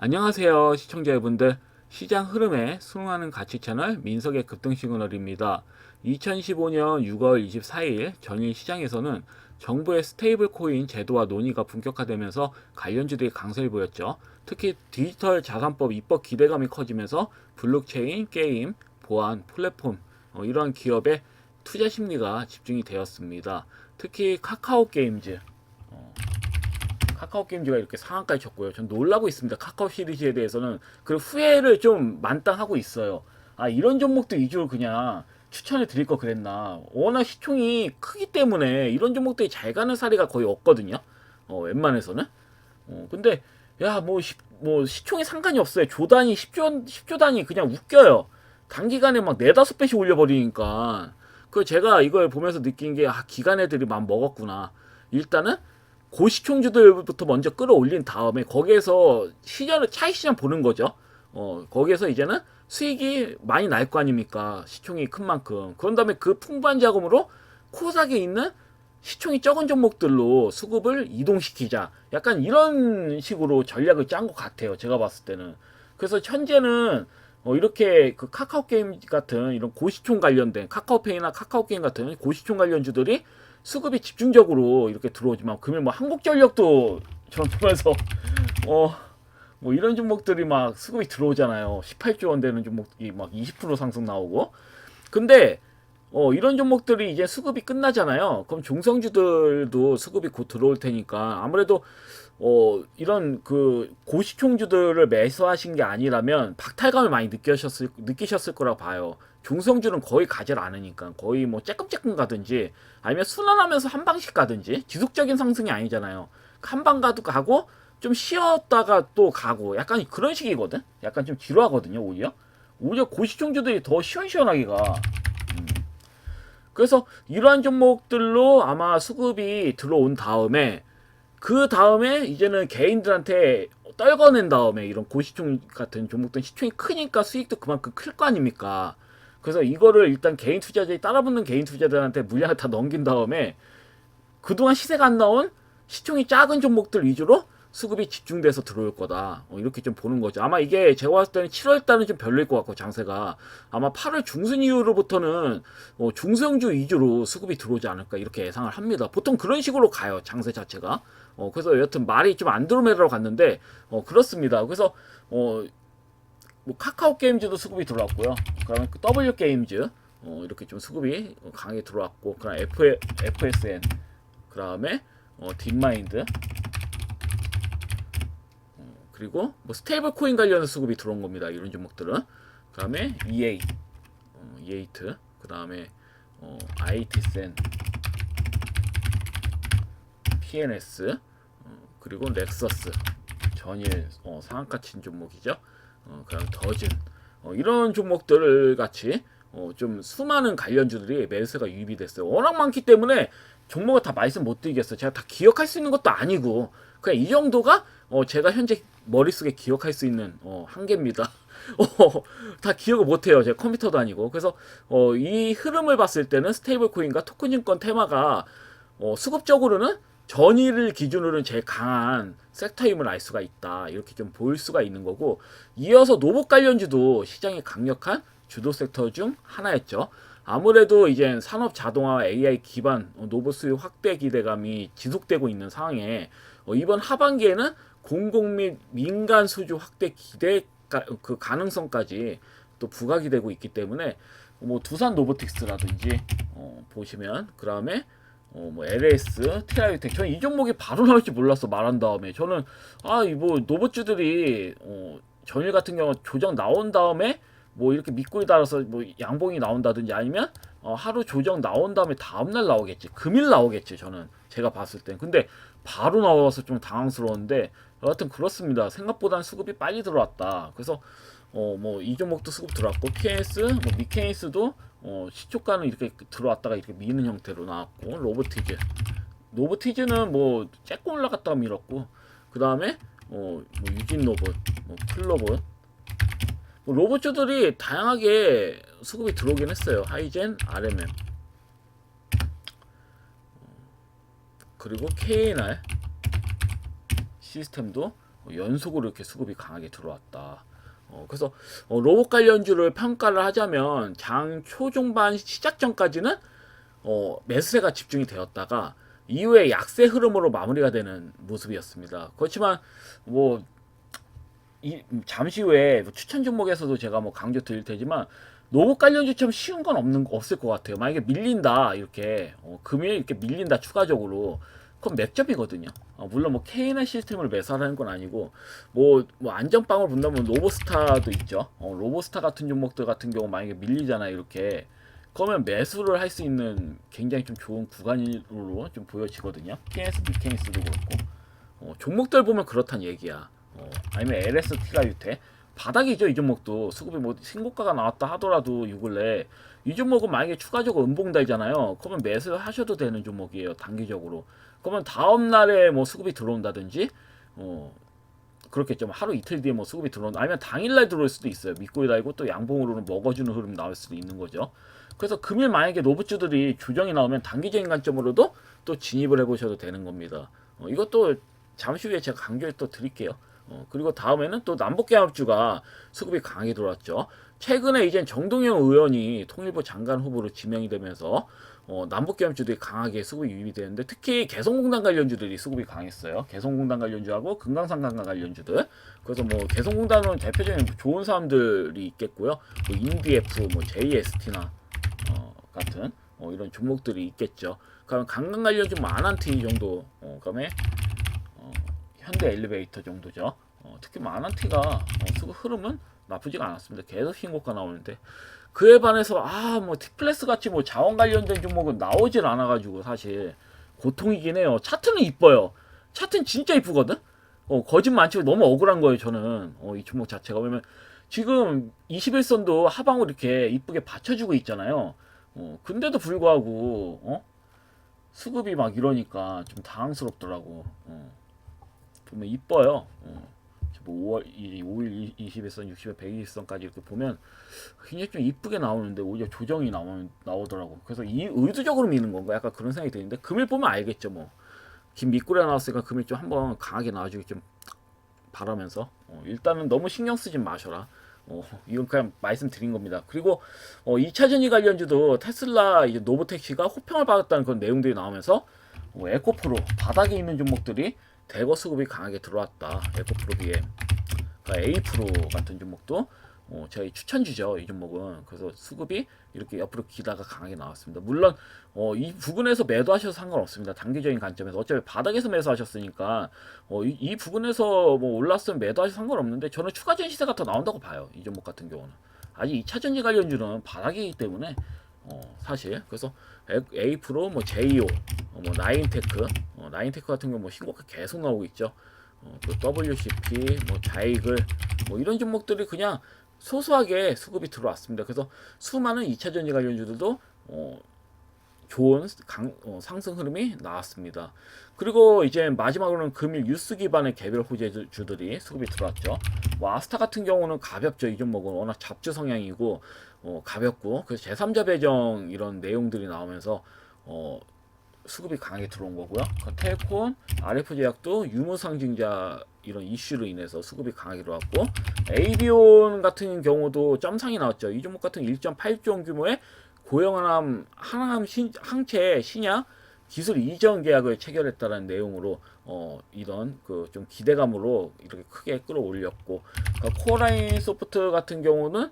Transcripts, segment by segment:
안녕하세요 시청자 여러분들. 시장 흐름에 순응하는 가치 채널 민석의 급등 시그널입니다. 2015년 6월 24일 전일 시장에서는 정부의 스테이블 코인 제도와 논의가 본격화되면서 관련주들이 강세를 보였죠. 특히 디지털 자산법 입법 기대감이 커지면서 블록체인, 게임, 보안, 플랫폼 이러한 기업의 투자 심리가 집중이 되었습니다. 특히 카카오 게임즈 카카오 게임즈가 이렇게 상한가에 쳤고요. 전 놀라고 있습니다. 카카오 시리즈에 대해서는 그 후회를 좀 만땅하고 있어요. 아, 이런 종목도 위주로 그냥 추천해 드릴 거 그랬나. 워낙 시총이 크기 때문에 이런 종목들이 잘 가는 사례가 거의 없거든요. 웬만해서는. 근데 야, 뭐 시총이 상관이 없어요. 조 단위, 10조 단위 그냥 웃겨요. 단기간에 막 4, 5배씩 올려버리니까. 그 제가 이걸 보면서 느낀 게, 아, 기관 애들이 맘 먹었구나. 일단은 고시총주들부터 먼저 끌어올린 다음에 거기에서 시장을 차익 시장 보는 거죠. 거기에서 이제는 수익이 많이 날 거 아닙니까? 시총이 큰 만큼. 그런 다음에 그 풍부한 자금으로 코스닥에 있는 시총이 적은 종목들로 수급을 이동시키자. 약간 이런 식으로 전략을 짠 것 같아요. 제가 봤을 때는. 그래서 현재는 이렇게 그 카카오 게임 같은 이런 고시총 관련된 카카오페이나 카카오 게임 같은 고시총 관련주들이 수급이 집중적으로 이렇게 들어오지만 금일 뭐 한국전력도 저는 보면서 뭐 이런 종목들이 막 수급이 들어오잖아요. 18조 원 되는 종목이 막 20% 상승 나오고. 근데 이런 종목들이 이제 수급이 끝나잖아요. 그럼 종성주들도 수급이 곧 들어올 테니까 아무래도 이런 그 고시총주들을 매수하신 게 아니라면 박탈감을 많이 느끼셨을 거라고 봐요. 중성주는 거의 가질 않으니까 거의 뭐 쬐끔쬐끔 가든지 아니면 순환하면서 한 방씩 가든지 지속적인 상승이 아니잖아요. 한 방 가고 좀 쉬었다가 또 가고 약간 그런 식이거든. 약간 좀 지루하거든요. 오히려 고시총주들이 더 시원시원하게 가. 그래서 이러한 종목들로 아마 수급이 들어온 다음에 그 다음에 이제는 개인들한테 떨궈낸 다음에 이런 고시총 같은 종목들은 시총이 크니까 수익도 그만큼 클 거 아닙니까? 그래서 이거를 일단 개인 투자자들이 따라붙는 개인 투자자들한테 물량을 다 넘긴 다음에 그동안 시세가 안 나온 시총이 작은 종목들 위주로 수급이 집중돼서 들어올 거다. 이렇게 좀 보는 거죠. 아마 이게 제가 봤을 때는 7월 달은 좀 별로일 것 같고 장세가 아마 8월 중순 이후로부터는 중성주 위주로 수급이 들어오지 않을까 이렇게 예상을 합니다. 보통 그런 식으로 가요. 장세 자체가. 그래서 여튼 말이 좀 안드로메다로 갔는데 그렇습니다. 그래서 뭐 카카오 게임즈도 수급이 들어왔고요. 그다음에 그 W 게임즈 이렇게 좀 수급이 강하게 들어왔고, 그다음 FSN, 그다음에 딥마인드, 그리고 뭐 스테이블 코인 관련 수급이 들어온 겁니다. 이런 종목들은. 그다음에 EA트, 그다음에 IT센, PNS, 그리고 넥서스, 전일 상한가 친 종목이죠. 그다음 더즌, 이런 종목들 같이 좀 수많은 관련주들이 매수세가 유입이 됐어요. 워낙 많기 때문에 종목을 다 말씀 못 드리겠어요. 제가 다 기억할 수 있는 것도 아니고 그냥 이 정도가 제가 현재 머릿속에 기억할 수 있는 한계입니다. 다 기억을 못해요. 제가 컴퓨터도 아니고. 그래서 이 흐름을 봤을 때는 스테이블 코인과 토큰증권 테마가 수급적으로는 전일을 기준으로는 제일 강한 섹터임을 알 수가 있다. 이렇게 좀 보일 수가 있는 거고, 이어서 노봇 관련주도 시장에 강력한 주도 섹터 중 하나였죠. 아무래도 이제 산업 자동화와 AI 기반 로봇 수요 확대 기대감이 지속되고 있는 상황에 이번 하반기에는 공공 및 민간 수주 확대 기대 그 가능성까지 또 부각이 되고 있기 때문에 뭐 두산 로보틱스라든지 보시면, 그다음에 뭐 LS, TI텍, 저는 이 종목이 바로 나올 줄 몰랐어. 말한 다음에 저는 뭐 로봇주들이 전일 같은 경우 조정 나온 다음에 뭐 이렇게 밑골 달아서 뭐 양봉이 나온다든지 아니면 하루 조정 나온 다음에 다음날 나오겠지, 금일 나오겠지, 저는 제가 봤을 땐. 근데 바로 나와서 좀 당황스러웠는데 여하튼 그렇습니다. 생각보다는 수급이 빨리 들어왔다. 그래서 뭐 이 종목도 수급 들어왔고, PNS, 뭐 미케이스도 시초가는 이렇게 들어왔다가 이렇게 미는 형태로 나왔고, 로보티즈는 뭐 쬐끔 올라갔다가 밀었고, 그 다음에 뭐 유진 로봇, 뭐 풀로봇, 뭐 로봇주들이 다양하게 수급이 들어오긴 했어요. 하이젠, RMM, 그리고 KNR 시스템도 연속으로 이렇게 수급이 강하게 들어왔다. 그래서 로봇 관련주를 평가를 하자면 장 초중반 시작 전까지는 매수세가 집중이 되었다가 이후에 약세 흐름으로 마무리가 되는 모습이었습니다. 그렇지만 뭐 잠시 후에 추천 종목에서도 제가 뭐 강조 드릴 테지만 로봇 관련주처럼 쉬운 건 없을 것 같아요. 만약에 밀린다 이렇게 금일 이렇게 밀린다 추가적으로 그럼 맥접이거든요. 물론 뭐 K나 시스템을 매수하라는 건 아니고 뭐 안전빵을 본다면 로보스타도 있죠. 로보스타 같은 종목들 같은 경우 만약에 밀리잖아요 이렇게 그러면 매수를 할 수 있는 굉장히 좀 좋은 구간으로 좀 보여지거든요. PS, 미케니스도 그렇고 종목들 보면 그렇단 얘기야. 아니면 LST가 유태 바닥이죠. 이 종목도 수급이 뭐 신고가가 나왔다 하더라도 요 근래 이 종목은 만약에 추가적으로 음봉 달잖아요. 그러면 매수하셔도 되는 종목이에요. 단기적으로. 그러면 다음 날에 뭐 수급이 들어온다든지 그렇겠죠. 하루 이틀 뒤에 뭐 수급이 들어온다. 아니면 당일날 들어올 수도 있어요. 믿고 달고 또 양봉으로는 먹어주는 흐름 나올 수도 있는 거죠. 그래서 금일 만약에 노브주들이 조정이 나오면 단기적인 관점으로도 또 진입을 해보셔도 되는 겁니다. 이것도 잠시 후에 제가 강조해 또 드릴게요. 그리고 다음에는 또 남북개합주가 수급이 강하게 들어왔죠. 최근에 이제 정동영 의원이 통일부 장관 후보로 지명이 되면서 남북개합주들이 강하게 수급이 유입이 되는데 특히 개성공단 관련주들이 수급이 강했어요. 개성공단 관련주하고 금강산강간 관련주들. 그래서 뭐 개성공단은 대표적인 좋은 사람들이 있겠고요. 뭐 인디F, 뭐 JST나 같은 이런 종목들이 있겠죠. 그럼 강강 관련주 뭐 아난티 정도, 그다음에 현대 엘리베이터 정도죠. 특히 마나티가 수급 흐름은 나쁘지가 않았습니다. 계속 신고가 나오는데 그에 반해서 뭐 티플레스 같이 뭐 자원 관련된 종목은 나오질 않아가지고 사실 고통이긴 해요. 차트는 이뻐요. 차트는 진짜 이쁘거든. 거짓말 안 치고 너무 억울한 거예요. 저는 이 종목 자체가 왜냐면 지금 21선도 하방으로 이렇게 이쁘게 받쳐주고 있잖아요. 근데도 불구하고 수급이 막 이러니까 좀 당황스럽더라고. 보면 이뻐요. 뭐 5일 21선, 60일, 120선까지 이렇게 보면 굉장히 좀 이쁘게 나오는데 오히려 조정이 나오더라고. 그래서 의도적으로 미는 건가? 약간 그런 생각이 드는데 금일 보면 알겠죠. 뭐 김 밑구리가 나왔으니까 금일 좀 한번 강하게 나와주기 좀 바라면서 일단은 너무 신경 쓰지 마셔라. 이건 그냥 말씀드린 겁니다. 그리고 2차 전지 관련주도 테슬라 이제 노브택시가 호평을 받았다는 그런 내용들이 나오면서 에코프로 바닥에 있는 종목들이 대거 수급이 강하게 들어왔다. 에코프로 BM, 그러니까 A프로 같은 종목도 저희 추천주죠. 이 종목은. 그래서 수급이 이렇게 옆으로 기다가 강하게 나왔습니다. 물론 이 부분에서 매도하셔도 상관없습니다. 단기적인 관점에서 어차피 바닥에서 매수하셨으니까 이 부분에서 뭐 올랐으면 매도하셔도 상관없는데 저는 추가 전시세가 더 나온다고 봐요. 이 종목 같은 경우는 아직 2차 전지 관련주는 바닥이기 때문에 사실 그래서 A 프로, 뭐 JO, 뭐 나인테크, 나인테크 같은 경우 뭐 신고가 계속 나오고 있죠. 또 WCP, 뭐 자이글, 뭐 이런 종목들이 그냥 소소하게 수급이 들어왔습니다. 그래서 수많은 2차 전지 관련주들도 좋은 상승 흐름이 나왔습니다. 그리고 이제 마지막으로는 금일 뉴스 기반의 개별 호재주들이 수급이 들어왔죠. 뭐 아스타 같은 경우는 가볍죠. 이 종목은 워낙 잡주 성향이고 가볍고 그래서 제3자 배정 이런 내용들이 나오면서 수급이 강하게 들어온 거고요. 텔콘, RF제약도 유무상증자 이런 이슈로 인해서 수급이 강하게 들어왔고 에이비온 같은 경우도 점상이 나왔죠. 이 종목 같은 1.8조 원 규모의 고영암 항체 신약 기술 이전 계약을 체결했다는 내용으로 이런 그 좀 기대감으로 이렇게 크게 끌어올렸고 그러니까 코어라인 소프트 같은 경우는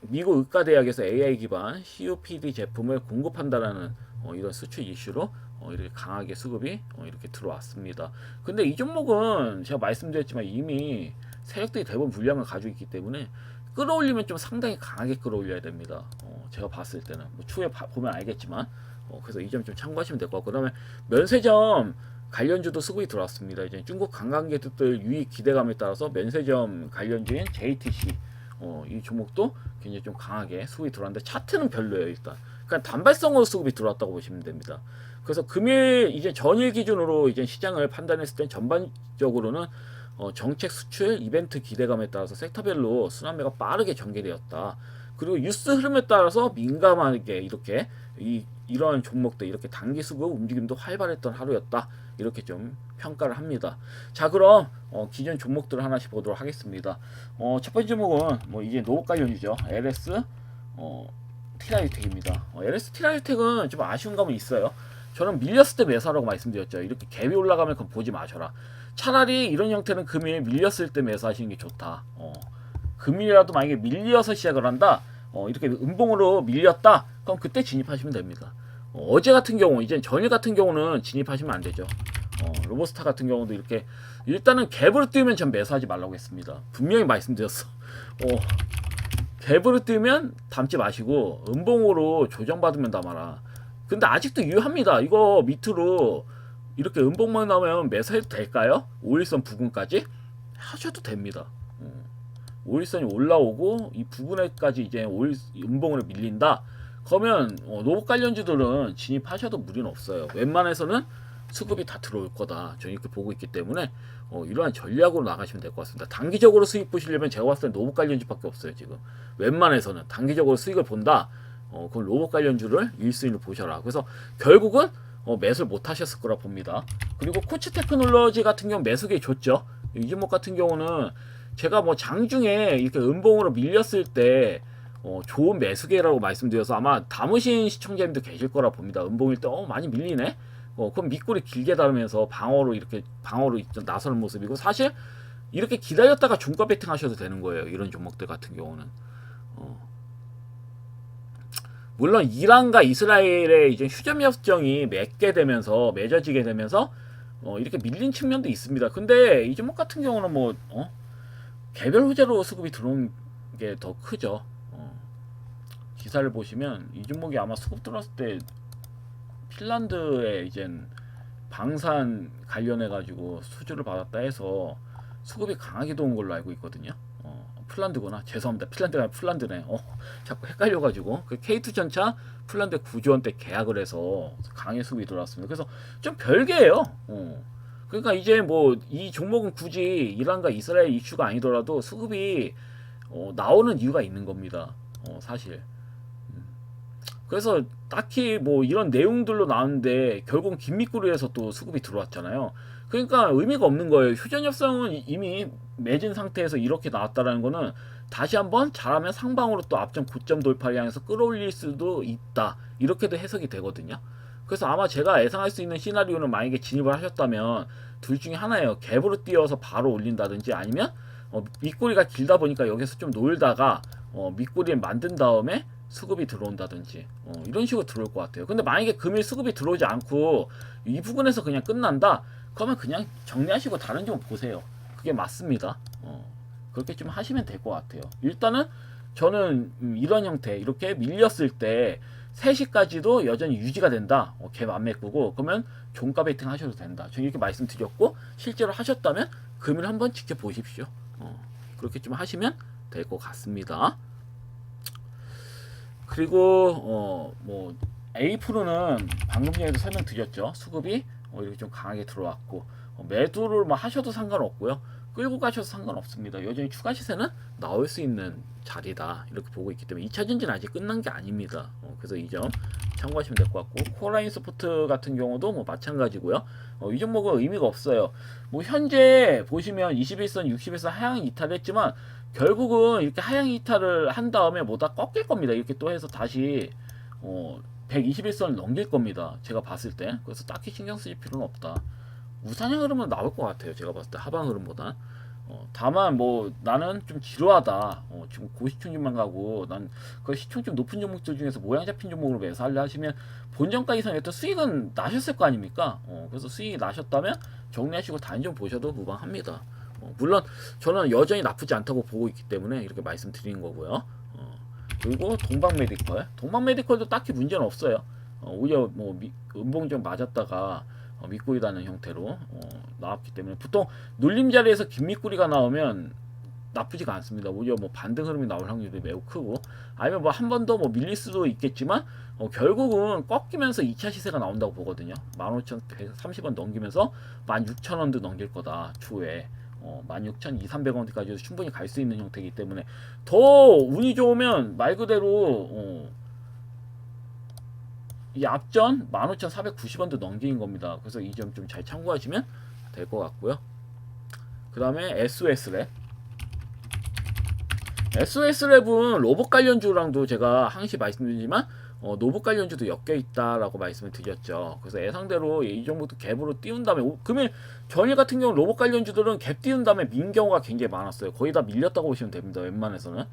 미국 의과대학에서 AI 기반 COPD 제품을 공급한다라는 이런 수출 이슈로 이렇게 강하게 수급이 이렇게 들어왔습니다. 근데 이 종목은 제가 말씀드렸지만 이미 세력들이 대부분 물량을 가지고 있기 때문에 끌어올리면 좀 상당히 강하게 끌어올려야 됩니다. 제가 봤을 때는 뭐 추후에 보면 알겠지만 그래서 이 점 좀 참고하시면 될 것 같고 그다음에 면세점 관련주도 수급이 들어왔습니다. 이제 중국 관광객들 유입 기대감에 따라서 면세점 관련주인 JTC 이 종목도 굉장히 좀 강하게 수급이 들어왔는데 차트는 별로예요. 일단 그러니까 단발성으로 수급이 들어왔다고 보시면 됩니다. 그래서 금일 이제 전일 기준으로 이제 시장을 판단했을 땐 전반적으로는 정책 수출 이벤트 기대감에 따라서 섹터별로 순환매가 빠르게 전개되었다. 그리고 뉴스 흐름에 따라서 민감하게 이렇게 이러한 종목들 이렇게 단기 수급 움직임도 활발했던 하루였다. 이렇게 좀 평가를 합니다. 자, 그럼 기존 종목들을 하나씩 보도록 하겠습니다. 첫 번째 종목은 뭐 이제 노후 관련주죠. LS 티라유텍입니다. LS 티라유텍은 좀 아쉬운 감은 있어요. 저는 밀렸을 때 매수하라고 말씀드렸죠. 이렇게 갭이 올라가면 그건 보지 마셔라. 차라리 이런 형태는 금일 밀렸을 때 매수하시는 게 좋다. 금일이라도 만약에 밀려서 시작을 한다. 이렇게 음봉으로 밀렸다. 그럼 그때 진입하시면 됩니다. 어제 같은 경우, 이제 전일 같은 경우는 진입하시면 안 되죠. 로보스타 같은 경우도 이렇게 일단은 갭으로 뛰면 전 매수하지 말라고 했습니다. 분명히 말씀드렸어. 갭으로 뛰면 담지 마시고 음봉으로 조정받으면 담아라. 근데 아직도 유효합니다. 이거 밑으로 이렇게 음봉만 나오면 매수해도 될까요? 5일선 부근까지 하셔도 됩니다. 5일선이 올라오고 이 부분에까지 이제 5일 음봉으로 밀린다. 그러면 노후 관련주들은 진입하셔도 무리는 없어요. 웬만해서는 수급이 다 들어올 거다. 저는 이렇게 보고 있기 때문에 이러한 전략으로 나가시면 될 것 같습니다. 단기적으로 수익 보시려면 제가 봤을 때 노후 관련주밖에 없어요. 지금 웬만해서는 단기적으로 수익을 본다. 그럼 노후 관련주를 1순위로 보셔라. 그래서 결국은 매수를 못 하셨을 거라 봅니다. 그리고 코치 테크놀로지 같은 경우 매수기 좋죠. 이 종목 같은 경우는 제가 뭐 장중에 이렇게 음봉으로 밀렸을 때 좋은 매수기라고 말씀드려서 아마 담으신 시청자님도 계실 거라 봅니다. 음봉일 때 많이 밀리네. 그럼 밑꼬리 길게 달으면서 방어로 나서는 모습이고, 사실 이렇게 기다렸다가 종가 베팅 하셔도 되는 거예요. 이런 종목들 같은 경우는. 물론 이란과 이스라엘의 이제 휴전협정이 맺어지게 되면서 이렇게 밀린 측면도 있습니다. 근데 이 종목 같은 경우는 뭐 개별 호재로 수급이 들어온 게 더 크죠. 기사를 보시면 이 종목이 아마 수급 들어왔을 때 핀란드에 이젠 방산 관련해 가지고 수주를 받았다 해서 수급이 강하게 들어온 걸로 알고 있거든요. 핀란드구나. 죄송합니다. 핀란드가 아니라 핀란드네. 자꾸 헷갈려가지고 그 K2 전차 핀란드 9조 원대 계약을 해서 강의 수급이 들어왔습니다. 그래서 좀 별개예요. 그러니까 이제 뭐 이 종목은 굳이 이란과 이스라엘 이슈가 아니더라도 수급이 나오는 이유가 있는 겁니다. 사실. 그래서 딱히 뭐 이런 내용들로 나왔는데 결국 긴미꾸리에서 또 수급이 들어왔잖아요. 그러니까 의미가 없는 거예요. 휴전협상은 이미 맺은 상태에서 이렇게 나왔다라는 거는 다시 한번 잘하면 상방으로 또 앞전 고점 돌파를 향해서 끌어올릴 수도 있다. 이렇게도 해석이 되거든요. 그래서 아마 제가 예상할 수 있는 시나리오는 만약에 진입을 하셨다면 둘 중에 하나예요. 갭으로 뛰어서 바로 올린다든지 아니면 밑꼬리가 길다 보니까 여기서 좀 놀다가 밑꼬리를 만든 다음에 수급이 들어온다든지 이런 식으로 들어올 것 같아요. 근데 만약에 금일 수급이 들어오지 않고 이 부분에서 그냥 끝난다? 그러면 그냥 정리하시고 다른 좀 보세요. 그게 맞습니다. 그렇게 좀 하시면 될 것 같아요. 일단은 저는 이런 형태 이렇게 밀렸을 때 3시까지도 여전히 유지가 된다. 갭 안 메꾸고 그러면 종가 베팅 하셔도 된다. 저는 이렇게 말씀드렸고 실제로 하셨다면 금일 한번 지켜보십시오. 그렇게 좀 하시면 될 것 같습니다. 그리고 뭐 A프로는 방금 전에도 설명드렸죠. 수급이 이렇게 좀 강하게 들어왔고 매도를 뭐 하셔도 상관없고요. 끌고 가셔도 상관없습니다. 여전히 추가 시세는 나올 수 있는 자리다. 이렇게 보고 있기 때문에 2차 전지는 아직 끝난 게 아닙니다. 그래서 이 점 참고하시면 될 것 같고, 코어라인 스포트 같은 경우도 뭐 마찬가지고요. 이 종목은 의미가 없어요. 뭐 현재 보시면 21선, 60일선 하향 이탈했지만 결국은 이렇게 하향 이탈을 한 다음에 뭐다 꺾일 겁니다. 이렇게 또 해서 다시 121선을 넘길 겁니다. 제가 봤을 때. 그래서 딱히 신경 쓰실 필요는 없다. 우상향 흐름은 나올 것 같아요. 제가 봤을 때 하방 흐름보다. 다만 뭐 나는 좀 지루하다. 지금 고시총률만 가고 난 그 시총 좀 높은 종목들 중에서 모양 잡힌 종목으로 매수하려 하시면 본전가 이상이었던 수익은 나셨을 거 아닙니까? 그래서 수익이 나셨다면 정리하시고 다른 점 보셔도 무방합니다. 물론 저는 여전히 나쁘지 않다고 보고 있기 때문에 이렇게 말씀드리는 거고요. 그리고 동방메디컬도 딱히 문제는 없어요. 오히려 뭐 음봉 좀 맞았다가 밑꼬리다는 형태로 나왔기 때문에 보통 눌림 자리에서 긴 밑꼬리가 나오면 나쁘지가 않습니다. 오히려 뭐 반등 흐름이 나올 확률이 매우 크고, 아니면 뭐 한 번 더 뭐 밀릴 수도 있겠지만 결국은 꺾이면서 2차 시세가 나온다고 보거든요. 15,130원 넘기면서 16,000원도 넘길 거다 추후에. 16,200~300원까지도 충분히 갈 수 있는 형태이기 때문에 더 운이 좋으면 말 그대로 이 앞전 15,490원도 넘기는 겁니다. 그래서 이 점 좀 잘 참고하시면 될 것 같고요. 그 다음에 SOS랩. SOS랩은 로봇 관련주랑도 제가 항시 말씀드리지만 노봇 관련주도 엮여 있다라고 말씀을 드렸죠. 그래서 예상대로 이 종목도 갭으로 띄운 다음에 금일 전일 같은 경우 로봇 관련주들은 갭 띄운 다음에 민 경우가 굉장히 많았어요. 거의 다 밀렸다고 보시면 됩니다. 웬만해서는.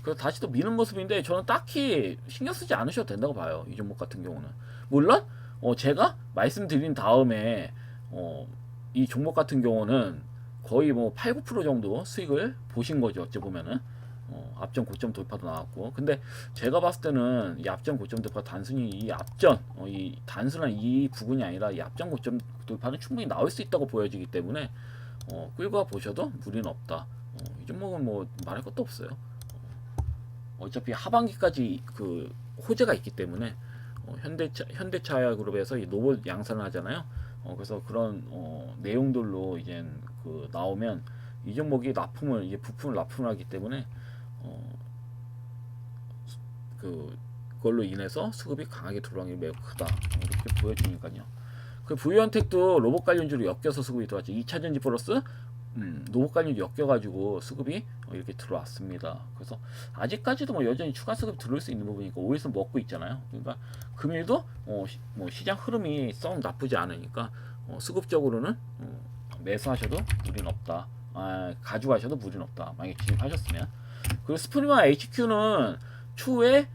그래서 다시 또 미는 모습인데 저는 딱히 신경 쓰지 않으셔도 된다고 봐요. 이 종목 같은 경우는. 물론 제가 말씀드린 다음에 이 종목 같은 경우는 거의 뭐 8, 9% 정도 수익을 보신 거죠. 어찌 보면은. 앞전 고점 돌파도 나왔고, 근데 제가 봤을 때는 이 앞전 고점 돌파 단순히 이 앞전 이 단순한 이 부분이 아니라 이 앞전 고점 돌파는 충분히 나올 수 있다고 보여지기 때문에 끌고 가 보셔도 무리는 없다. 이 종목은 뭐 말할 것도 없어요. 어차피 하반기까지 그 호재가 있기 때문에 현대차 그룹에서 이 로봇 양산을 하잖아요. 그래서 그런 내용들로 이제 그 나오면 이 종목이 납품을 이제 부품을 납품을 하기 때문에 그걸로 인해서 수급이 강하게 들어가는 게 매우 크다. 이렇게 보여주니까요. 그 부유현택도 로봇 관련주로 엮여서 수급이 들어왔죠. 2차전지 플러스 로봇 관련주 엮여가지고 수급이 이렇게 들어왔습니다. 그래서 아직까지도 뭐 여전히 추가 수급 들어올 수 있는 부분이니까 오일선 먹고 있잖아요. 그러니까 금일도 뭐 시장 흐름이 썩 나쁘지 않으니까 수급적으로는 매수하셔도 무리는 없다. 가져가셔도 무리는 없다. 만약에 진입하셨으면. 그리고 스프리마 HQ는 추후에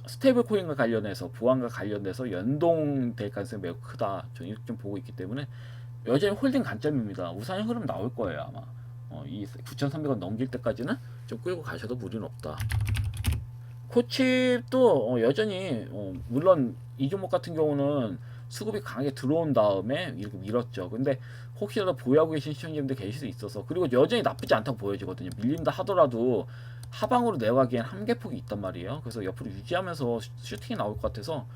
스테이블 코인과 관련해서 보안과 관련돼서 연동될 가능성이 매우 크다. 저는 이렇게 좀 보고 있기 때문에 여전히 홀딩 관점입니다. 우상향 흐름 나올 거예요 아마. 이 9,300원 넘길 때까지는 좀 끌고 가셔도 무리는 없다. 코칩도 여전히 물론 이 종목 같은 경우는 수급이 강하게 들어온 다음에 이렇게 밀었죠. 근데 혹시라도 보유하고 계신 시청자분들 계실 수 있어서, 그리고 여전히 나쁘지 않다고 보여지거든요. 밀린다 하더라도 하방으로 내려가기엔 한계폭이 있단 말이에요. 그래서 옆으로 유지하면서 슈팅이 나올 것 같아서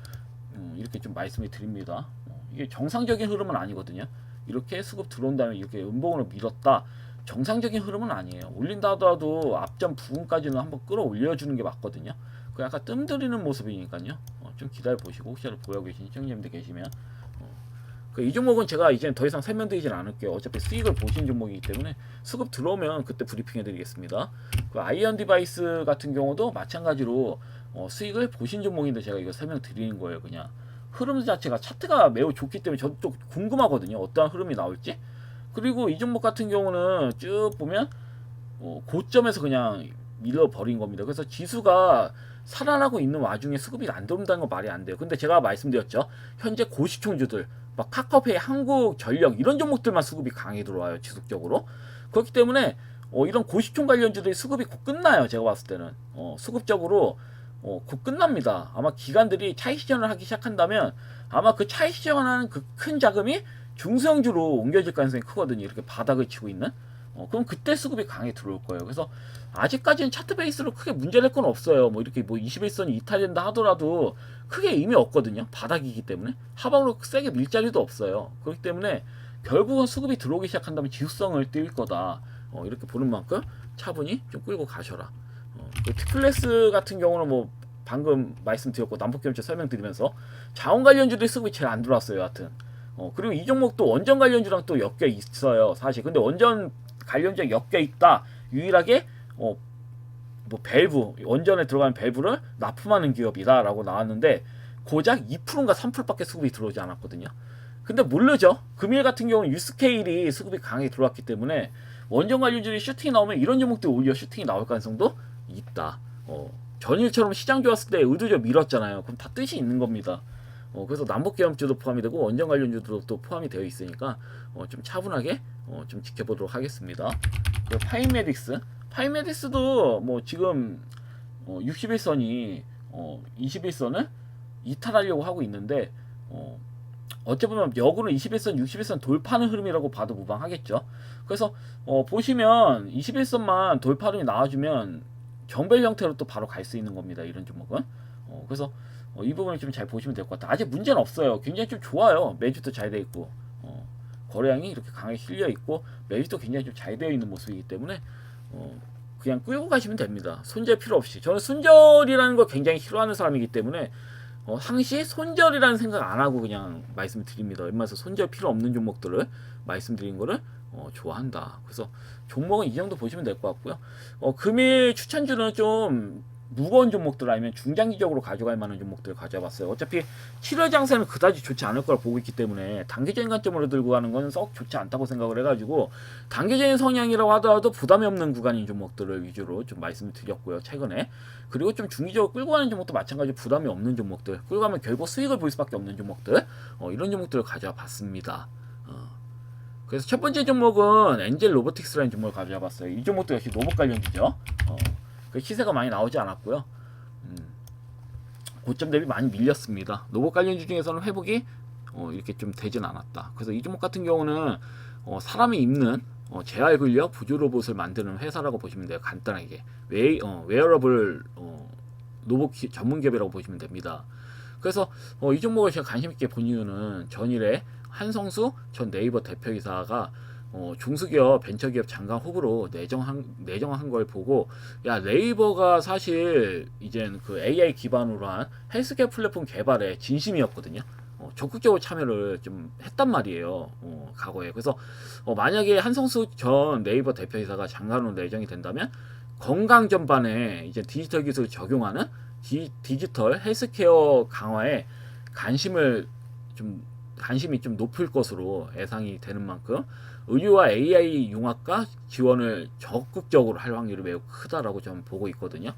이렇게 좀 말씀을 드립니다. 이게 정상적인 흐름은 아니거든요. 이렇게 수급 들어온 다음에 이렇게 음봉으로 밀었다, 정상적인 흐름은 아니에요. 올린다 하더라도 앞전 부분까지는 한번 끌어올려주는 게 맞거든요. 그 약간 뜸들이는 모습이니까요. 좀 기다려 보시고, 혹시라도 보유하고 계신 시청자분들 계시면 이 종목은 제가 이제 더 이상 설명드리진 않을게요. 어차피 수익을 보신 종목이기 때문에 수급 들어오면 그때 브리핑 해드리겠습니다. 그 아이언 디바이스 같은 경우도 마찬가지로 수익을 보신 종목인데 제가 이거 설명드리는 거예요. 그냥 흐름 자체가 차트가 매우 좋기 때문에 저도 또 궁금하거든요. 어떠한 흐름이 나올지. 그리고 이 종목 같은 경우는 쭉 보면 고점에서 그냥 밀어버린 겁니다. 그래서 지수가 살아나고 있는 와중에 수급이 안 들어온다는 건 말이 안 돼요. 근데 제가 말씀드렸죠. 현재 고시총주들 막 카카오페이, 한국전력 이런 종목들만 수급이 강하게 들어와요. 지속적으로. 그렇기 때문에 이런 고시총 관련주들이 수급이 곧 끝나요. 제가 봤을 때는 수급적으로 곧 끝납니다. 아마 기관들이 차익 실현을 하기 시작한다면 아마 그 차익 실현하는 그 큰 자금이 중소형주로 옮겨질 가능성이 크거든요. 이렇게 바닥을 치고 있는. 그럼 그때 수급이 강하게 들어올 거예요. 그래서 아직까지는 차트 베이스로 크게 문제될 건 없어요. 뭐 이렇게 뭐 21선이 이탈된다 하더라도 크게 의미 없거든요. 바닥이기 때문에 하방으로 세게 밀 자리도 없어요. 그렇기 때문에 결국은 수급이 들어오기 시작한다면 지수성을 띌 거다. 이렇게 보는 만큼 차분히 좀 끌고 가셔라. 그 티플레스 같은 경우는 뭐 방금 말씀드렸고 남북경제 설명드리면서 자원 관련주들이 수급이 제일 안 들어왔어요. 하여튼 그리고 이 종목도 원전 관련주랑 또 엮여 있어요. 사실 근데 원전 관련주에 엮여 있다. 유일하게 뭐 밸브, 원전에 들어가는 밸브를 납품하는 기업이다라고 나왔는데 고작 2%인가 3%밖에 수급이 들어오지 않았거든요. 근데 모르죠. 금일 같은 경우는 유스케일이 수급이 강하게 들어왔기 때문에 원전 관련주들이 슈팅이 나오면 이런 종목들이 오히려 슈팅이 나올 가능성도 있다. 전일처럼 시장 좋았을 때 의도적으로 밀었잖아요. 그럼 다 뜻이 있는 겁니다. 그래서 남북계엄주도 포함이 되고 원전 관련주도 또 포함이 되어 있으니까 좀 차분하게 좀 지켜보도록 하겠습니다. 파이메딕스도 뭐 지금 61선이 21선을 이탈하려고 하고 있는데 어찌 보면 역으로 21선, 61선 돌파하는 흐름이라고 봐도 무방하겠죠. 그래서 보시면 21선만 돌파 흐름이 나와주면 정벨 형태로 또 바로 갈 수 있는 겁니다. 이런 종목은. 그래서 이 부분을 좀 잘 보시면 될 것 같아요. 아직 문제는 없어요. 굉장히 좀 좋아요. 매주도 잘 되어 있고 거래량이 이렇게 강하게 실려 있고 매주도 굉장히 좀 잘 되어 있는 모습이기 때문에 그냥 끌고 가시면 됩니다. 손절 필요 없이. 저는 손절이라는 걸 굉장히 싫어하는 사람이기 때문에 상시 손절이라는 생각 안 하고 그냥 말씀드립니다. 웬만해서 손절 필요 없는 종목들을 말씀드린 거를 좋아한다. 그래서 종목은 이 정도 보시면 될 것 같고요. 금일 추천주는 좀 무거운 종목들 아니면 중장기적으로 가져갈 만한 종목들을 가져봤어요. 어차피 7월 장세는 그다지 좋지 않을 거라 보고 있기 때문에 단기적인 관점으로 들고 가는 건 썩 좋지 않다고 생각을 해가지고 단기적인 성향이라고 하더라도 부담이 없는 구간인 종목들을 위주로 좀 말씀을 드렸고요. 최근에. 그리고 좀 중기적으로 끌고 가는 종목도 마찬가지로 부담이 없는 종목들, 끌고 가면 결국 수익을 볼 수밖에 없는 종목들, 이런 종목들을 가져와 봤습니다. 그래서 첫 번째 종목은 엔젤 로보틱스라는 종목을 가져와 봤어요. 이 종목도 역시 로봇 관련주죠. 그 시세가 많이 나오지 않았고요. 고점 대비 많이 밀렸습니다. 로봇 관련주 중에서는 회복이 이렇게 좀 되진 않았다. 그래서 이 종목 같은 경우는 사람이 입는 재활 근력 부조 로봇을 만드는 회사라고 보시면 돼요. 간단하게 웨어러블 로봇 전문 기업이라고 보시면 됩니다. 그래서 이 종목을 제가 관심 있게 본 이유는 전일에 한성수 전 네이버 대표이사가 중소기업 벤처기업 장관 후보로 내정한 걸 보고, 야, 네이버가 사실 이젠 그 AI 기반으로 한 헬스케어 플랫폼 개발에 진심이었거든요. 적극적으로 참여를 좀 했단 말이에요. 과거에. 그래서 만약에 한성수 전 네이버 대표이사가 장관으로 내정이 된다면 건강 전반에 이제 디지털 기술을 적용하는 디지털 헬스케어 강화에 관심이 좀 높을 것으로 예상이 되는 만큼 의료와 AI 융합과 지원을 적극적으로 할 확률이 매우 크다라고 저는 보고 있거든요.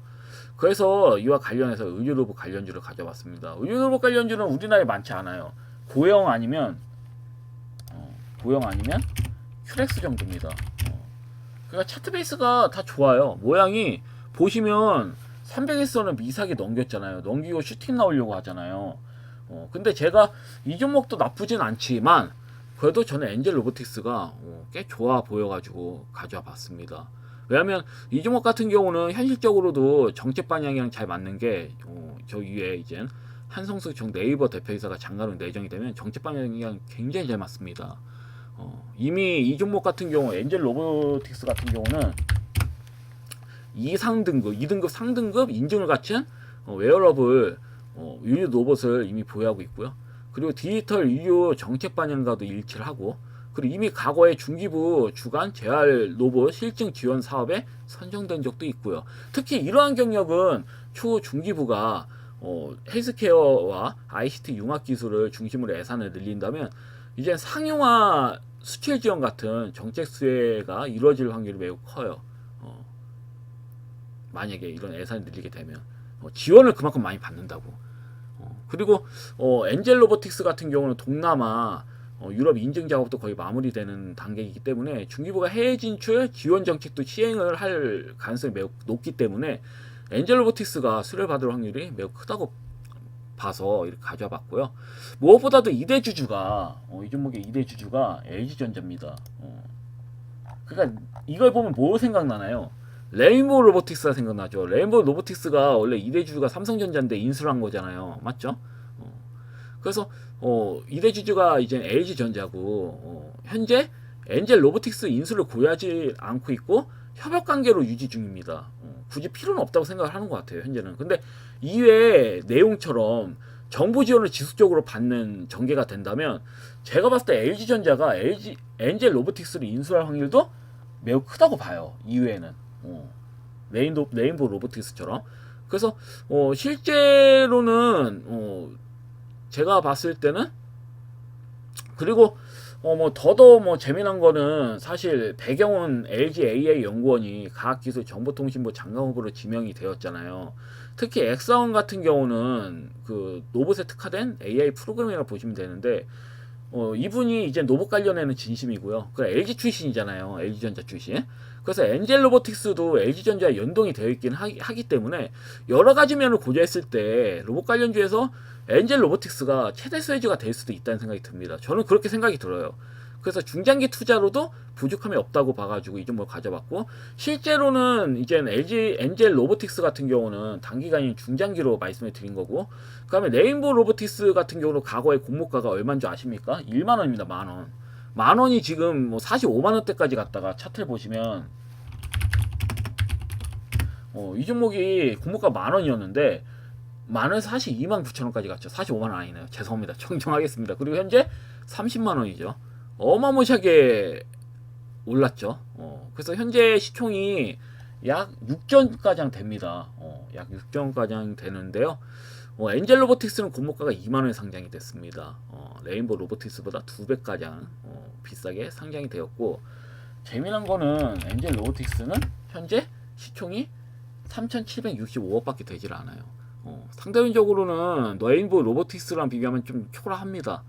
그래서 이와 관련해서 의료로봇 관련주를 가져왔습니다. 의료로봇 관련주는 우리나라에 많지 않아요. 고영 아니면 큐렉스 정도입니다. 그러니까 차트 베이스가 다 좋아요. 모양이 보시면 300일선은 미사하게 넘겼잖아요. 넘기고 슈팅 나오려고 하잖아요. 근데 제가 이 종목도 나쁘진 않지만 그래도 저는 엔젤 로보틱스가 꽤 좋아 보여가지고 가져와 봤습니다. 왜냐하면 이 종목 같은 경우는 현실적으로도 정책 방향이랑 잘 맞는 게 저 위에 이제 한성수 전 네이버 대표이사가 장관으로 내정이 되면 정책 방향이랑 굉장히 잘 맞습니다. 이미 이 종목 같은 경우 엔젤 로보틱스 같은 경우는 2등급 상등급 인증을 갖춘 웨어러블 의료 로봇을 이미 보유하고 있고요. 그리고 디지털 의료 정책 반영과도 일치를 하고, 그리고 이미 과거에 중기부 주간 재활 로봇 실증 지원 사업에 선정된 적도 있고요. 특히 이러한 경력은 초중기부가 헬스케어와 ICT 융합 기술을 중심으로 예산을 늘린다면 이제 상용화 수출 지원 같은 정책 수혜가 이루어질 확률이 매우 커요. 만약에 이런 예산을 늘리게 되면 지원을 그만큼 많이 받는다고. 그리고 엔젤 로보틱스 같은 경우는 동남아 유럽 인증 작업도 거의 마무리되는 단계이기 때문에 중기부가 해외 진출 지원 정책도 시행을 할 가능성이 매우 높기 때문에 엔젤 로보틱스가 수혜를 받을 확률이 매우 크다고 봐서 이렇게 가져와 봤고요. 무엇보다도 2대 주주가 이 종목의 2대 주주가 LG전자입니다. 그러니까 이걸 보면 뭐 생각나나요? 레인보우 로보틱스가 생각나죠. 레인보우 로보틱스가 원래 2대 주주가 삼성전자인데 인수를 한 거잖아요. 맞죠? 그래서 2대 주주가 이제 LG전자고 현재 엔젤 로보틱스 인수를 고려하지 않고 있고 협업 관계로 유지 중입니다. 굳이 필요는 없다고 생각을 하는 것 같아요. 현재는. 근데 이외의 내용처럼 정부 지원을 지속적으로 받는 전개가 된다면 제가 봤을 때 LG전자가 엔젤 로보틱스를 인수할 확률도 매우 크다고 봐요. 이외에는. 레인보우 로보틱스처럼. 그래서 실제로는 제가 봤을 때는, 그리고 더더 재미난 거는 사실 배경은 LG AI 연구원이 과학기술정보통신부 장관 후보로 지명이 되었잖아요. 특히 엑사원 같은 경우는 그 로봇에 특화된 AI 프로그램이라고 보시면 되는데 이분이 이제 로봇 관련해는 진심이고요. 그 LG 출신이잖아요. LG전자 출신. 그래서 엔젤 로보틱스도 LG전자에 연동이 되어 있긴 하기 때문에 여러 가지 면을 고려했을 때 로봇 관련주에서 엔젤 로보틱스가 최대 수혜주가 될 수도 있다는 생각이 듭니다. 저는 그렇게 생각이 들어요. 그래서 중장기 투자로도 부족함이 없다고 봐가지고 이 종목을 가져봤고, 실제로는 이제 엔젤 로보틱스 같은 경우는 단기간이 중장기로 말씀을 드린 거고, 그 다음에 레인보우 로보틱스 같은 경우는 과거의 공모가가 얼마인 줄 아십니까? 1만원입니다. 만원. 만원이 지금 45만원대까지 갔다가 차트를 보시면 이 종목이 공모가 만원이었는데 만원에서 사실 29,000원까지 갔죠. 45만원 아니네요. 죄송합니다. 정정하겠습니다. 그리고 현재 30만원이죠. 어마무시하게 올랐죠. 그래서 현재 시총이 약 6전가량 됩니다. 약 6전가량 되는데요. 엔젤 로보틱스는 공모가가 2만원에 상장이 됐습니다. 레인보우 로보틱스보다 2배가량 비싸게 상장이 되었고, 재미난 거는 엔젤 로보틱스는 현재 시총이 3,765억밖에 되질 않아요. 상대적으로는 레인보우 로보틱스랑 비교하면 좀 초라합니다.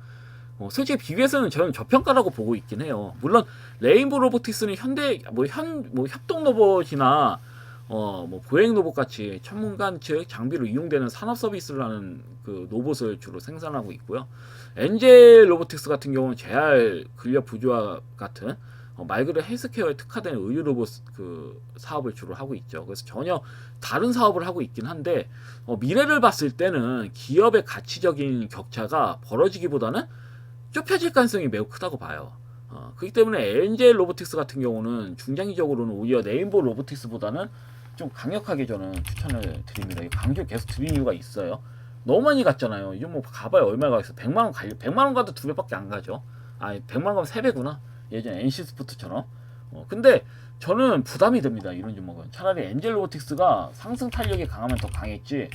솔직히 비교해서는 저는 저평가라고 보고 있긴 해요. 물론 레인보우 로보틱스는 현대 협동 로봇이나 보행 로봇 같이 천문관 측 장비로 이용되는 산업 서비스를 하는 그 로봇을 주로 생산하고 있고요. 엔젤 로보틱스 같은 경우는 JR 근력 부조화 같은 말 그대로 헬스케어에 특화된 의료 로봇 그 사업을 주로 하고 있죠. 그래서 전혀 다른 사업을 하고 있긴 한데 미래를 봤을 때는 기업의 가치적인 격차가 벌어지기보다는 좁혀질 가능성이 매우 크다고 봐요. 그렇기 때문에 엔젤 로보틱스 같은 경우는 중장기적으로는 오히려 레인보우 로보틱스보다는 좀 강력하게 저는 추천을 드립니다. 강조 계속 드린 이유가 있어요. 너무 많이 갔잖아요. 이제 뭐 가봐야 얼마 가겠어. 100만원 가요. 100만원 가도 2배밖에 안 가죠. 아니 100만원 가면 3배구나. 예전 NC 스포츠처럼. 근데 저는 부담이 됩니다. 이런 종목은. 차라리 엔젤 로보틱스가 상승 탄력이 강하면 더 강했지.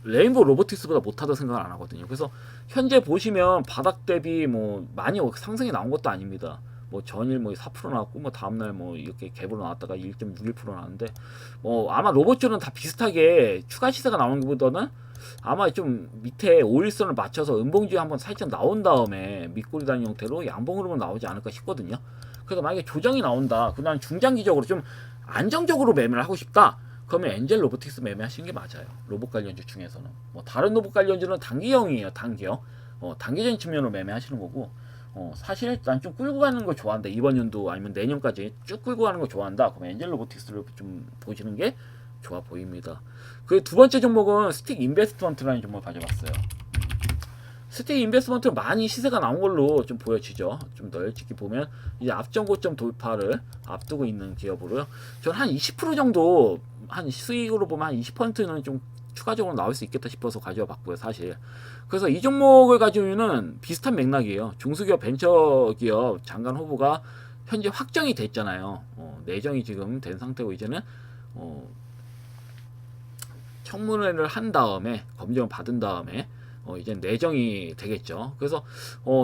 레인보우 로보틱스보다 못하다 생각을 안 하거든요. 그래서 현재 보시면 바닥 대비 뭐 많이 상승이 나온 것도 아닙니다. 뭐 전일 뭐 4% 나왔고 뭐 다음날 뭐 이렇게 갭으로 나왔다가 1.61% 나왔는데 아마 로봇주는 다 비슷하게 추가 시세가 나오는 것보다는 아마 좀 밑에 5일선을 맞춰서 음봉주에 한번 살짝 나온 다음에 밑꼬리 단 형태로 양봉으로만 나오지 않을까 싶거든요. 그래서 만약에 조정이 나온다. 그다음 중장기적으로 좀 안정적으로 매매를 하고 싶다. 그러면 엔젤 로보틱스 매매하시는 게 맞아요. 로봇 관련주 중에서는. 다른 로봇 관련주는 단기형이에요. 단기형. 단기적인 측면으로 매매하시는 거고. 사실 난 좀 끌고 가는 걸 좋아한다. 이번 연도 아니면 내년까지 쭉 끌고 가는 걸 좋아한다. 그럼 엔젤 로보틱스를 좀 보시는 게 좋아 보입니다. 그 두 번째 종목은 스틱 인베스트먼트라는 종목을 가져봤어요. 스틱 인베스트먼트 많이 시세가 나온 걸로 좀 보여지죠. 좀 널찍히 보면 이제 앞전 고점 돌파를 앞두고 있는 기업으로요. 저는 한 20% 정도 한 수익으로 보면 한 20%는 좀 추가적으로 나올 수 있겠다 싶어서 가져와 봤고요, 사실. 그래서 이 종목을 가지고는 비슷한 맥락이에요. 중소기업 벤처기업 장관 후보가 현재 확정이 됐잖아요. 내정이 지금 된 상태고 이제는 청문회를 한 다음에 검증을 받은 다음에 이제 내정이 되겠죠. 그래서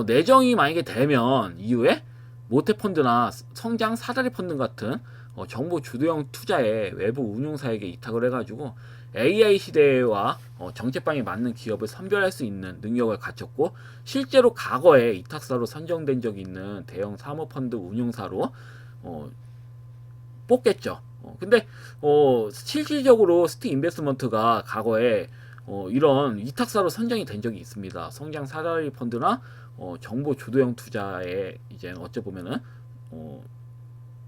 내정이 만약에 되면 이후에 모태펀드나 성장 사다리 펀드 같은 정보 주도형 투자에 외부 운용사에게 이탁을 해가지고 AI 시대와 정책방에 맞는 기업을 선별할 수 있는 능력을 갖췄고 실제로 과거에 이탁사로 선정된 적이 있는 대형 사모펀드 운용사로 뽑겠죠. 근데 실질적으로 스틱 인베스트먼트가 과거에 이런 위탁사로 선정이 된 적이 있습니다. 성장 사다리 펀드나 정보 주도형 투자에 이제 어째 보면은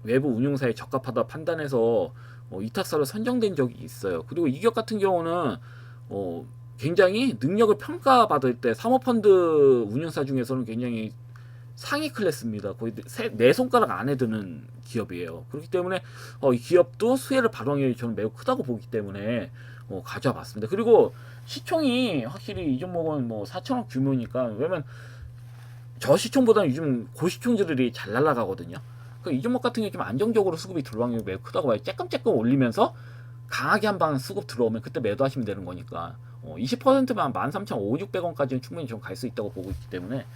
외부 운용사에 적합하다 판단해서 위탁사로 선정된 적이 있어요. 그리고 이 기업 같은 경우는 굉장히 능력을 평가받을 때 사모펀드 운용사 중에서는 굉장히 상위 클래스입니다. 거의 네 손가락 안에 드는 기업이에요. 그렇기 때문에 이 기업도 수혜를 발휘하기 저는 매우 크다고 보기 때문에 가져와 봤습니다. 그리고 시총이 확실히 이 종목은 뭐 4천억 규모니까 왜냐면 저시총보다는 요즘 고시총들이 잘 날아가거든요. 이 종목 같은 경우 좀 안정적으로 수급이 들어올 확률이 매우 크다고 봐요. 쬐끔쬐끔 올리면서 강하게 한 방 수급 들어오면 그때 매도하시면 되는 거니까 20%만 13,500~600원까지는 충분히 좀 갈 수 있다고 보고 있기 때문에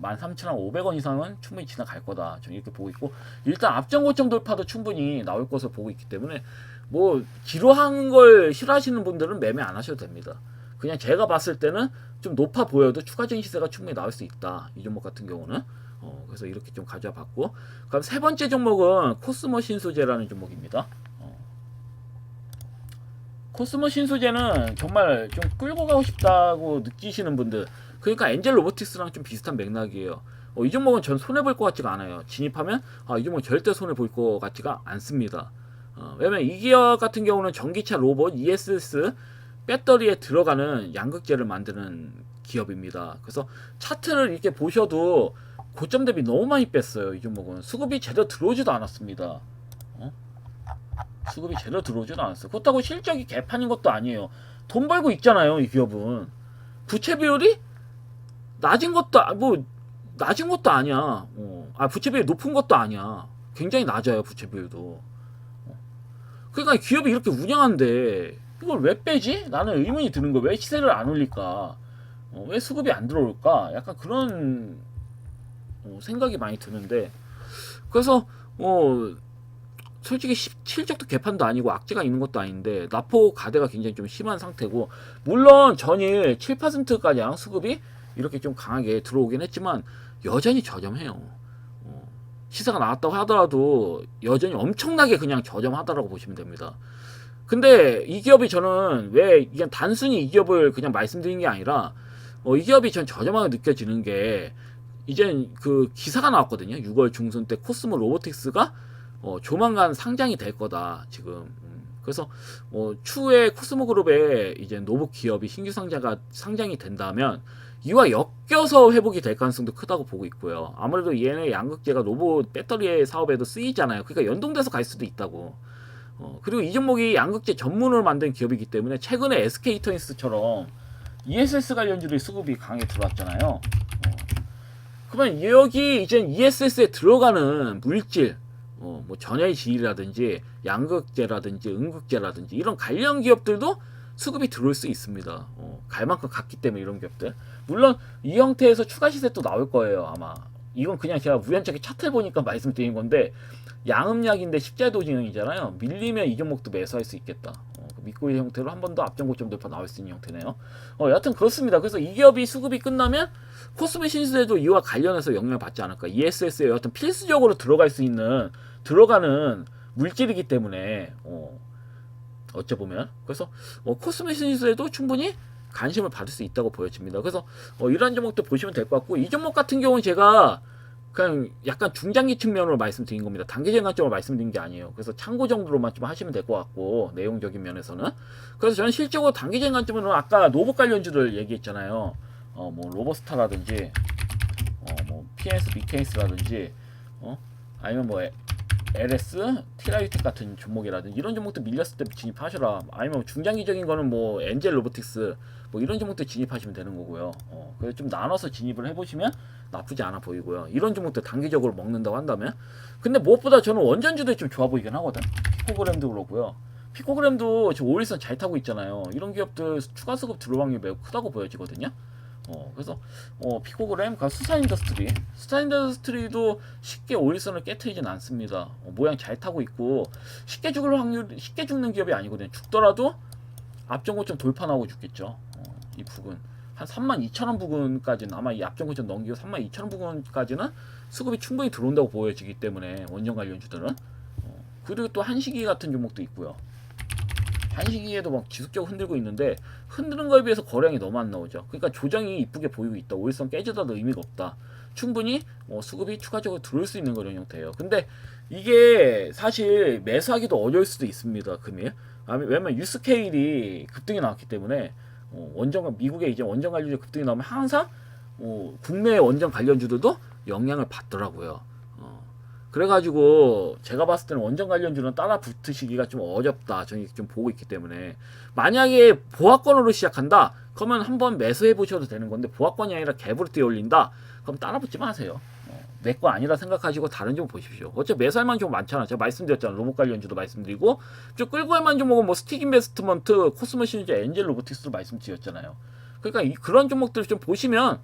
13,500원 이상은 충분히 지나갈 거다. 좀 이렇게 보고 있고 일단 앞전 고점 돌파도 충분히 나올 것을 보고 있기 때문에 뭐 지루한 걸 싫어하시는 분들은 매매 안 하셔도 됩니다. 그냥 제가 봤을 때는 좀 높아 보여도 추가적인 시세가 충분히 나올 수 있다. 이 종목 같은 경우는 그래서 이렇게 좀 가져와 봤고 그럼 세 번째 종목은 코스모 신소재라는 종목입니다. 코스모 신소재는 정말 좀 끌고 가고 싶다고 느끼시는 분들 그러니까 엔젤 로보틱스랑 좀 비슷한 맥락이에요. 이 종목은 전 손해볼 것 같지가 않아요. 진입하면 이 종목은 절대 손해볼 것 같지가 않습니다. 왜냐면 이 기업 같은 경우는 전기차 로봇 ESS 배터리에 들어가는 양극재를 만드는 기업입니다. 그래서 차트를 이렇게 보셔도 고점 대비 너무 많이 뺐어요. 이 종목은 수급이 제대로 들어오지도 않았습니다. 수급이 제대로 들어오지도 않았어요. 그렇다고 실적이 개판인 것도 아니에요. 돈 벌고 있잖아요, 이 기업은. 부채 비율이 낮은 것도 뭐 낮은 것도 아니야. 부채 비율이 높은 것도 아니야. 굉장히 낮아요, 부채 비율도. 그러니까 기업이 이렇게 운영한데 이걸 왜 빼지? 나는 의문이 드는 거야. 왜 시세를 안 올릴까? 왜 수급이 안 들어올까? 약간 그런 생각이 많이 드는데, 그래서 솔직히 실적도 개판도 아니고 악재가 있는 것도 아닌데 나포 가대가 굉장히 좀 심한 상태고, 물론 전일 7%가량 수급이 이렇게 좀 강하게 들어오긴 했지만 여전히 저렴해요. 시세가 나왔다고 하더라도 여전히 엄청나게 그냥 저렴하다라고 보시면 됩니다. 근데 이 기업이 저는 왜 그냥 단순히 이 기업을 그냥 말씀드린 게 아니라 이 기업이 전 저렴하게 느껴지는 게, 이제 그 기사가 나왔거든요. 6월 중순 때 코스모 로보틱스가 조만간 상장이 될 거다 지금. 그래서 추후에 코스모 그룹에 이제 노봇 기업이 신규 상장이 된다면 이와 엮여서 회복이 될 가능성도 크다고 보고 있고요. 아무래도 얘네 양극재가 로봇 배터리 사업에도 쓰이잖아요. 그러니까 연동돼서 갈 수도 있다고. 그리고 이 종목이 양극재 전문으로 만든 기업이기 때문에 최근에 SK이터니스처럼 ESS 관련주들이 수급이 강하게 들어왔잖아요. 그러면 여기 이제 ESS에 들어가는 물질, 뭐 전해의 질이라든지 양극재라든지 음극재라든지 이런 관련 기업들도 수급이 들어올 수 있습니다. 갈 만큼 갔기 때문에 이런 기업들. 물론 이 형태에서 추가 시세 또 나올 거예요, 아마. 이건 그냥 제가 우연찮게 차트 보니까 말씀드린 건데, 양음약인데 십자도징이잖아요. 밀리면 이 종목도 매수할 수 있겠다. 믿고 있는 형태로 한 번 더 앞전고점 돌파 나올 수 있는 형태네요. 여하튼 그렇습니다. 그래서 이 기업이 수급이 끝나면 코스메 신수에도 이와 관련해서 영향을 받지 않을까. ESS에 여하튼 필수적으로 들어가는 물질이기 때문에 어쩌보면 그래서 코스메 신수에도 충분히 관심을 받을 수 있다고 보여집니다. 그래서 이런 종목도 보시면 될 것 같고, 이 종목 같은 경우는 제가 그냥 약간 중장기 측면으로 말씀드린 겁니다. 단기적인 관점으로 말씀드린 게 아니에요. 그래서 참고 정도로만 좀 하시면 될 것 같고, 내용적인 면에서는. 그래서 저는 실적으로 단기적인 관점으로는 아까 로봇 관련주들 얘기했잖아요. 뭐 로보스타라든지 뭐 PS 미케이스라든지 아니면 뭐 LS 티라유텍 같은 종목이라든지 이런 종목도 밀렸을 때 진입하셔라. 아니면 중장기적인 거는 뭐 엔젤 로보틱스 뭐 이런 종목도 진입하시면 되는 거고요. 그래서 좀 나눠서 진입을 해보시면 나쁘지 않아 보이고요. 이런 종목도 단기적으로 먹는다고 한다면. 근데 무엇보다 저는 원전주들이 좀 좋아 보이긴 하거든. 피코그램도 그렇고요. 피코그램도 지금 5일선 잘 타고 있잖아요. 이런 기업들 추가 수급 들어올 확률이 매우 크다고 보여지거든요. 그래서 피코그램, 스타인더스트리도 쉽게 5일선을 깨트리진 않습니다. 모양 잘 타고 있고 쉽게 죽는 기업이 아니거든요. 죽더라도 앞전고점 돌파 나오고 죽겠죠. 이 부근 한 32,000원 부근까지는 아마 이 앞전고점 넘기고 32,000원 부근까지는 수급이 충분히 들어온다고 보여지기 때문에 원전 관련주들은. 그리고 또 한시기 같은 종목도 있고요. 한시기에도 막 지속적으로 흔들고 있는데 흔드는 거에 비해서 거래량이 너무 안 나오죠. 그러니까 조정이 이쁘게 보이고 있다. 5일선 깨지더라도 의미가 없다. 충분히 수급이 추가적으로 들어올 수 있는 그런 형태예요. 근데 이게 사실 매수하기도 어려울 수도 있습니다. 금일. 왜냐면 유스케일이 급등이 나왔기 때문에 미국의 이제 원전 관련주 급등이 나오면 항상 국내 원전 관련주들도 영향을 받더라고요. 그래가지고 제가 봤을 때는 원전 관련주는 따라 붙으시기가 좀 어렵다. 저는 좀 보고 있기 때문에, 만약에 보합권으로 시작한다. 그러면 한번 매수해 보셔도 되는 건데, 보합권이 아니라 갭으로 뛰어 올린다. 그럼 따라 붙지 마세요. 내 거 아니라 생각하시고 다른 좀 보십시오. 어차피 매수할 만한 좀 많잖아. 제가 말씀드렸잖아. 로봇 관련주도 말씀드리고, 좀 끌고 갈 만한 종목은 뭐 스틱 인베스트먼트, 코스모시니즈, 엔젤 로보틱스도 말씀드렸잖아요. 그러니까 그런 종목들을 좀 보시면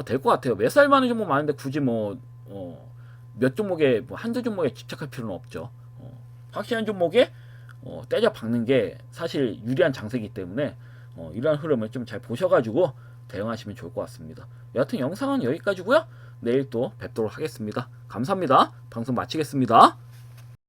될 것 같아요. 매수할 만한 종목 많은데 굳이 몇 종목에 한두 종목에 집착할 필요는 없죠. 확실한 종목에 때려 박는 게 사실 유리한 장세이기 때문에 이러한 흐름을 좀 잘 보셔가지고 대응하시면 좋을 것 같습니다. 여하튼 영상은 여기까지고요. 내일 또 뵙도록 하겠습니다. 감사합니다. 방송 마치겠습니다.